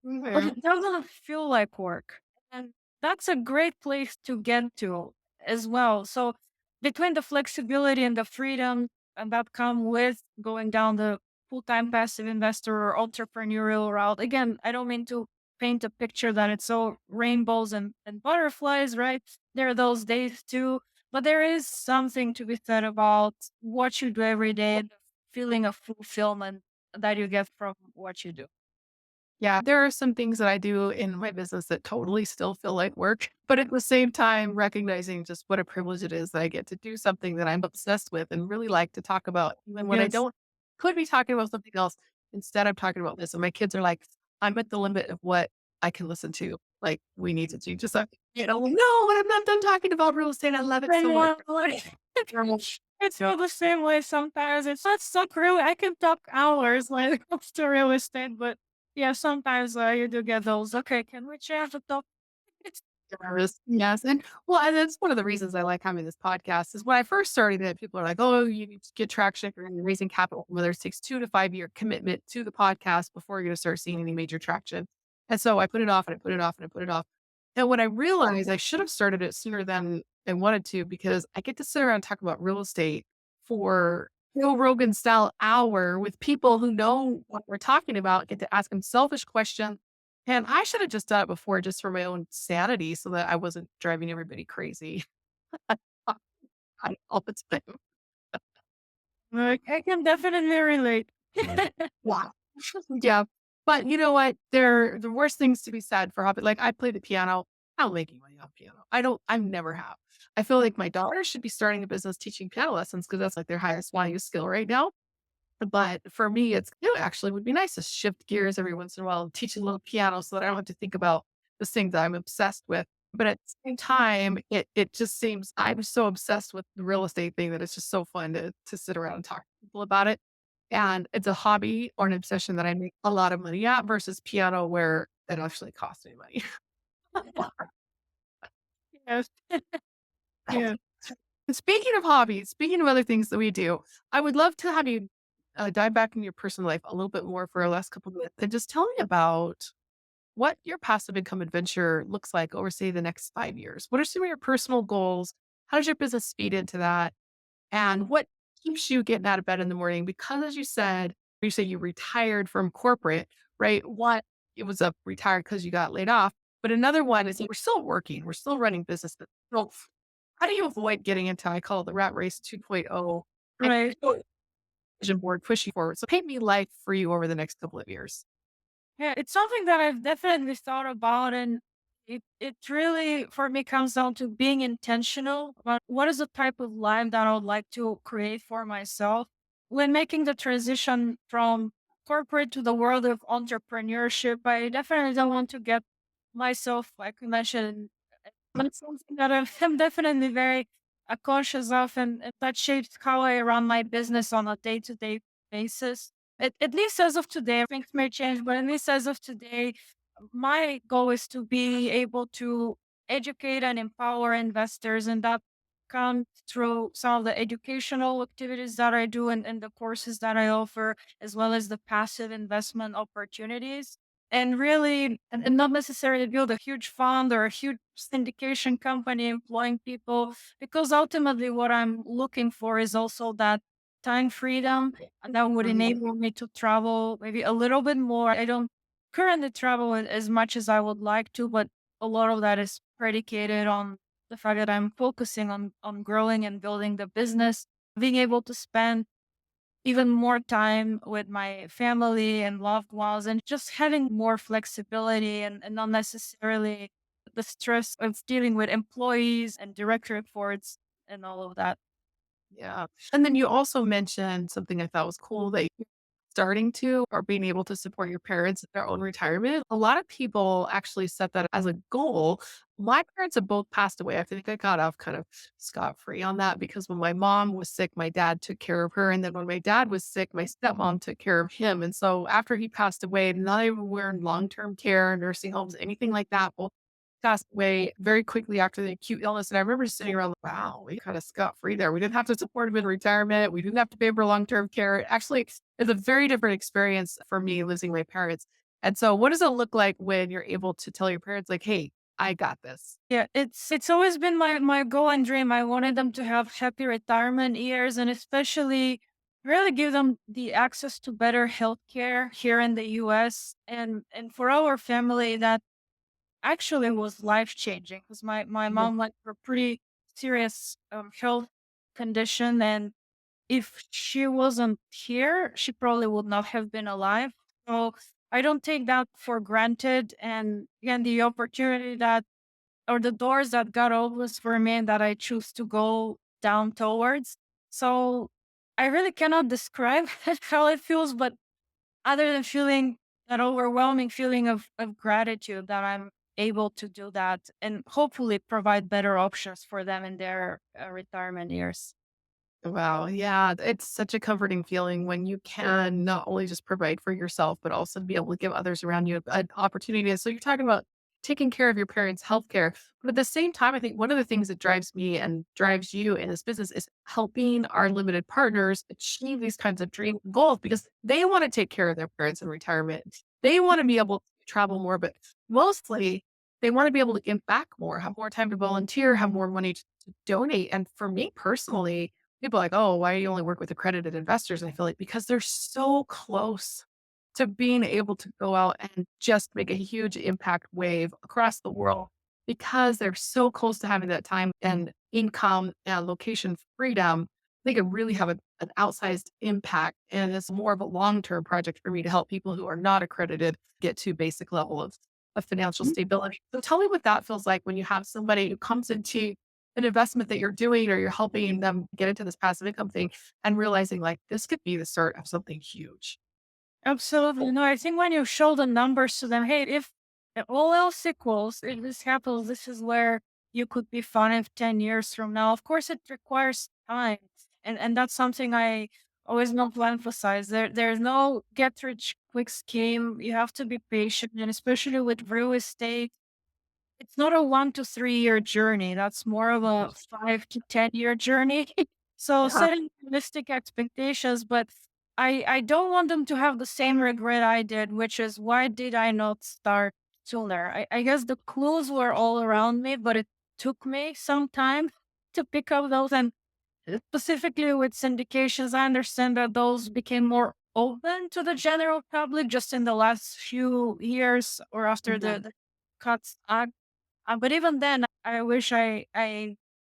but Mhm. it doesn't feel like work. And that's a great place to get to as well. So between the flexibility and the freedom and that come with going down the full-time passive investor or entrepreneurial route. Again, I don't mean to paint a picture that it's all rainbows and butterflies, right? There are those days too. But there is something to be said about what you do every day, the feeling of fulfillment that you get from what you do. Yeah, there are some things that I do in my business that totally still feel like work, but at the same time, recognizing just what a privilege it is that I get to do something that I'm obsessed with and really like to talk about, even when I Yes. don't could be talking about something else. Instead, I'm talking about this. And my kids are like, I'm at the limit of what I can listen to. Like, we need to do just like, no, I'm not done talking about real estate. I love it I so much. know, like, it's feel the same way sometimes. It's not so really I can talk hours when it comes to real estate, but yeah, sometimes you do get those. Okay, can we change the topic? It's Yes, yes, and well, and that's one of the reasons I like having this podcast is when I first started it, people are like, "Oh, you need to get traction if you're raising capital." Whether it takes 2 to 5 year commitment to the podcast before you're going to start seeing any major traction. And so I put it off and I put it off and I put it off. And when I realized I should have started it sooner than I wanted to, because I get to sit around and talk about real estate for Joe Rogan style hour with people who know what we're talking about, get to ask them selfish questions, and I should have just done it before just for my own sanity so that I wasn't driving everybody crazy all the time. like I can definitely relate. Wow. Yeah. But you know what? There are the worst things to be said for hobby. Like I play the piano. I don't make any money off piano. I never have. I feel like my daughter should be starting a business teaching piano lessons because that's like their highest value skill right now. But for me, it actually would be nice to shift gears every once in a while and teach a little piano so that I don't have to think about this thing that I'm obsessed with. But at the same time, it just seems I'm so obsessed with the real estate thing that it's just so fun to sit around and talk to people about it. And it's a hobby or an obsession that I make a lot of money at versus piano where it actually costs me money. Yes. Yeah. Speaking of hobbies, speaking of other things that we do, I would love to have you dive back into your personal life a little bit more for our last couple of minutes and just tell me about what your passive income adventure looks like over, say, the next 5 years. What are some of your personal goals? How does your business feed into that? And what keeps you getting out of bed in the morning? Because as you say you retired from corporate, right? What it was a retired because you got laid off, but another one is we're still working, we're still running businesses. So how do you avoid getting into, I call it the rat race 2.0 and Right. vision board pushing forward? So paint me life for you over the next couple of years. Yeah, it's something that I've definitely thought about, and it really for me comes down to being intentional about what is the type of life that I would like to create for myself when making the transition from corporate to the world of entrepreneurship. I definitely don't want to get myself, like you mentioned, that's something that I'm definitely very conscious of, and that shapes how I run my business on a day to day basis. At least as of today, things may change, but at least as of today, my goal is to be able to educate and empower investors, and that comes through some of the educational activities that I do and the courses that I offer, as well as the passive investment opportunities. And really, and not necessarily build a huge fund or a huge syndication company employing people, because ultimately what I'm looking for is also that time freedom, and that would Mhm. enable me to travel maybe a little bit more. I don't currently travel as much as I would like to, but a lot of that is predicated on the fact that I'm focusing on growing and building the business, being able to spend even more time with my family and loved ones, and just having more flexibility, and not necessarily the stress of dealing with employees and direct reports and all of that. Yeah. And then you also mentioned something I thought was cool that you're starting to or being able to support your parents in their own retirement. A lot of people actually set that as a goal. My parents have both passed away. I think I got off kind of scot free on that because when my mom was sick, my dad took care of her. And then when my dad was sick, my stepmom took care of him. And so after he passed away, none of them were in long term care, nursing homes, anything like that. Both passed away very quickly after the acute illness. And I remember sitting around, like, wow, we kind of scot free there. We didn't have to support him in retirement. We didn't have to pay for long term care. Actually, it's a very different experience for me losing my parents. And so, what does it look like when you're able to tell your parents, like, hey, I got this? Yeah, it's always been my goal and dream. I wanted them to have happy retirement years, and especially really give them the access to better healthcare here in the US. And for our family, that actually was life changing because my Mhm. mom went through a pretty serious health condition, and if she wasn't here, she probably would not have been alive. So I don't take that for granted. And again, the opportunity that, or the doors that God opens for me and that I choose to go down towards. So I really cannot describe how it feels, but other than feeling that overwhelming feeling of gratitude that I'm able to do that and hopefully provide better options for them in their retirement years. Wow. Yeah. It's such a comforting feeling when you can not only just provide for yourself, but also be able to give others around you an opportunity. And so you're talking about taking care of your parents' healthcare. But at the same time, I think one of the things that drives me and drives you in this business is helping our limited partners achieve these kinds of dream goals because they want to take care of their parents in retirement. They want to be able to travel more, but mostly they want to be able to give back more, have more time to volunteer, have more money to donate. And for me personally, people are like, "Oh, why do you only work with accredited investors?" And I feel like because they're so close to being able to go out and just make a huge impact wave across the world because they're so close to having that time and income and location freedom, they could really have an outsized impact. And it's more of a long-term project for me to help people who are not accredited get to basic level of financial stability. So tell me what that feels like when you have somebody who comes into an investment that you're doing or you're helping them get into this passive income thing and realizing like this could be the start of something huge. Absolutely. No, I think when you show the numbers to them, hey, if all else equals, if this happens, this is where you could be 5, 10 years from now. Of course, it requires time. And that's something I always want to emphasize. There's no get rich quick scheme. You have to be patient, and especially with real estate, it's not a 1 to 3 year journey. That's more of a 5 to 10 year journey. So Yeah. setting realistic expectations, but I don't want them to have the same regret I did, which is why did I not start sooner. I guess the clues were all around me, but it took me some time to pick up those. And specifically with syndications, I understand that those became more open to the general public just in the last few years or after Mhm. the cuts. But even then, I wish I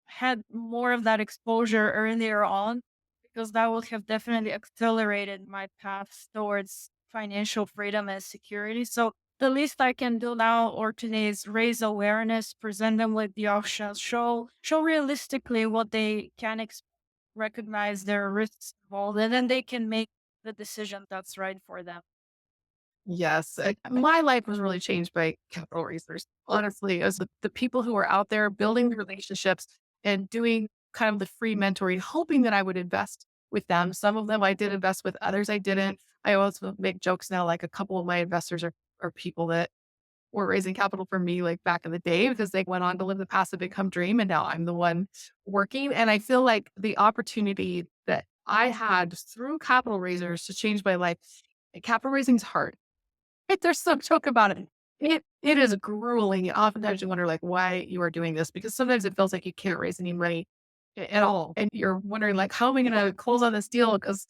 had more of that exposure earlier on because that would have definitely accelerated my path towards financial freedom and security. So the least I can do now or today is raise awareness, present them with the options, show realistically what they can recognize their risks involved, and then they can make the decision that's right for them. Yes, my life was really changed by capital raisers. Honestly, as the people who were out there building the relationships and doing kind of the free mentoring, hoping that I would invest with them. Some of them I did invest with, others I didn't. I always make jokes now, like a couple of my investors are people that were raising capital for me like back in the day because they went on to live the passive income dream. And now I'm the one working. And I feel like the opportunity that I had through capital raisers to change my life. Capital raising is hard. There's some joke about it. It is grueling. Oftentimes you wonder like why you are doing this because sometimes it feels like you can't raise any money at all. And you're wondering like, how am I gonna close on this deal? Because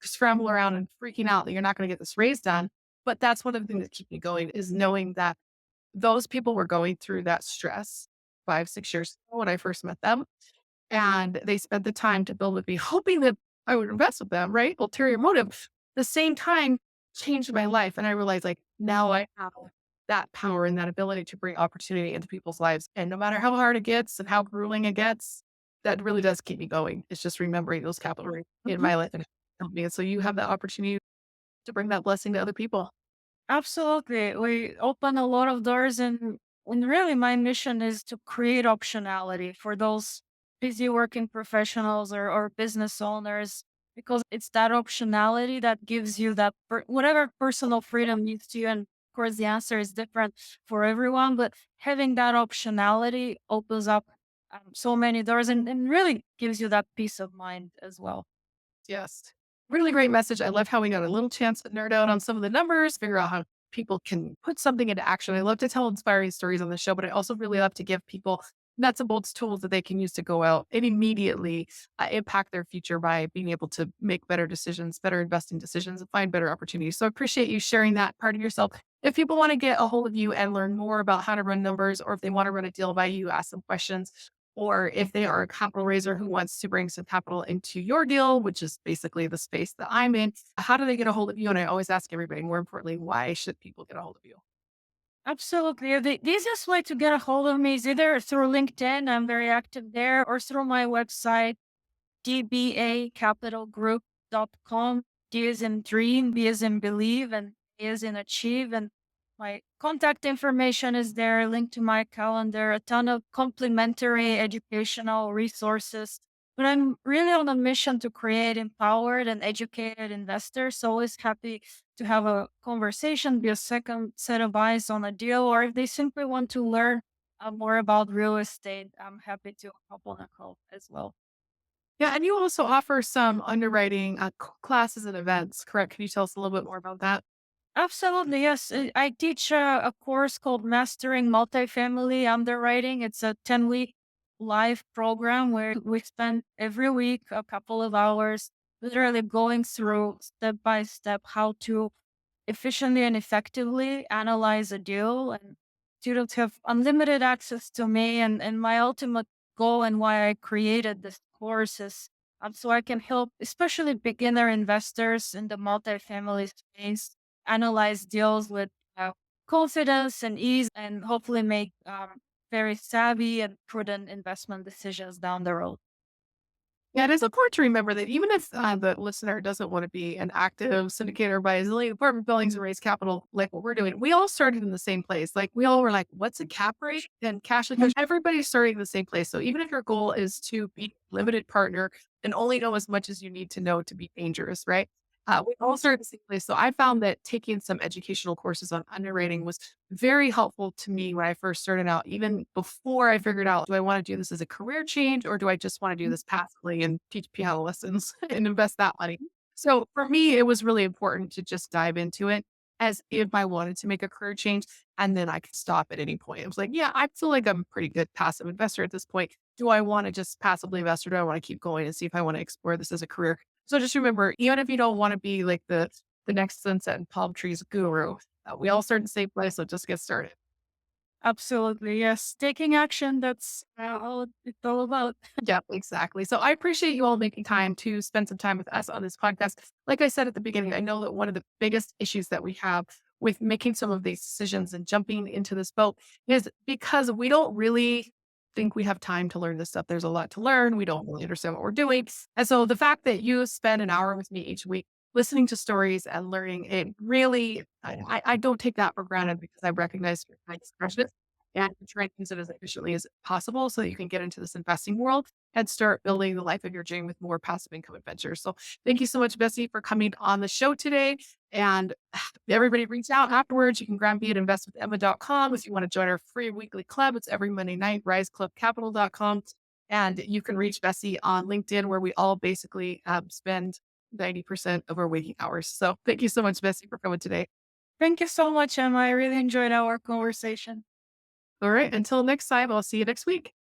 scramble around and freaking out that you're not gonna get this raise done. But that's one of the things that keep me going is knowing that those people were going through that stress 5, 6 years ago when I first met them. And they spent the time to build with me, hoping that I would invest with them, right? Ulterior motive. The same time changed my life. And I realized like now I have that power and that ability to bring opportunity into people's lives. And no matter how hard it gets and how grueling it gets, that really does keep me going. It's just remembering those capital rates in Mhm. my life and help me. And so you have the opportunity to bring that blessing to other people. Absolutely. We open a lot of doors, and really my mission is to create optionality for those busy working professionals or business owners because it's that optionality that gives you that whatever personal freedom needs to you. And of course, the answer is different for everyone, but having that optionality opens up so many doors and really gives you that peace of mind as well. Yes. Really great message. I love how we got a little chance to nerd out on some of the numbers, figure out how people can put something into action. I love to tell inspiring stories on the show, but I also really love to give people nuts and bolts tools that they can use to go out and immediately impact their future by being able to make better decisions, better investing decisions, and find better opportunities. So I appreciate you sharing that part of yourself. If people want to get a hold of you and learn more about how to run numbers, or if they want to run a deal by you, ask some questions, or if they are a capital raiser who wants to bring some capital into your deal, which is basically the space that I'm in, how do they get a hold of you? And I always ask everybody, more importantly, why should people get a hold of you? Absolutely. The easiest way to get a hold of me is either through LinkedIn, I'm very active there, or through my website, dbacapitalgroup.com. D is in dream, B is in believe, and A is in achieve. And my contact information is there, linked to my calendar, a ton of complimentary educational resources. But I'm really on a mission to create empowered and educated investors. So always happy to have a conversation, be a second set of eyes on a deal, or if they simply want to learn more about real estate, I'm happy to hop on a call as well. Yeah. And you also offer some underwriting classes and events, correct? Can you tell us a little bit more about that? Absolutely, yes. I teach a course called Mastering Multifamily Underwriting. It's a 10-week live program where we spend every week a couple of hours literally going through step by step how to efficiently and effectively analyze a deal. And students have unlimited access to me. And my ultimate goal and why I created this course is so I can help, especially beginner investors in the multifamily space, analyze deals with confidence and ease, and hopefully make very savvy and prudent investment decisions down the road. Yeah, it is important to remember that even if the listener doesn't want to be an active syndicator by a zillion apartment buildings and raise capital like what we're doing, we all started in the same place. Like we all were like, what's a cap rate and cash? Like everybody's starting in the same place. So even if your goal is to be a limited partner and only know as much as you need to know to be dangerous, right? We all started in the same place. So I found that taking some educational courses on underwriting was very helpful to me when I first started out, even before I figured out, do I want to do this as a career change or do I just want to do this passively and teach piano lessons and invest that money? So for me, it was really important to just dive into it as if I wanted to make a career change. and then I could stop at any point. I was like, yeah, I feel like I'm a pretty good passive investor at this point. Do I want to just passively invest or do I want to keep going and see if I want to explore this as a career? So just remember, even if you don't want to be like the next sunset and palm trees guru, we all start in the same place. So just get started. Absolutely. Yes. Taking action. That's all it's all about. Yep, exactly. So I appreciate you all making time to spend some time with us on this podcast. Like I said at the beginning, I know that one of the biggest issues that we have with making some of these decisions and jumping into this boat is because we don't really think we have time to learn this stuff. There's a lot to learn. We don't really understand what we're doing. And so the fact that you spend an hour with me each week listening to stories and learning, it really, I don't take that for granted because I recognize your kind expression and try and use it as efficiently as possible so that you can get into this investing world and start building the life of your dream with more passive income adventures. So thank you so much, Bessie, for coming on the show today. And everybody reach out afterwards. You can grab me at investwithemma.com. If you want to join our free weekly club, it's every Monday night, riseclubcapital.com. And you can reach Bessie on LinkedIn, where we all basically spend 90% of our waking hours. So thank you so much, Bessie, for coming today. Thank you so much, Emma. I really enjoyed our conversation. All right. Until next time, I'll see you next week.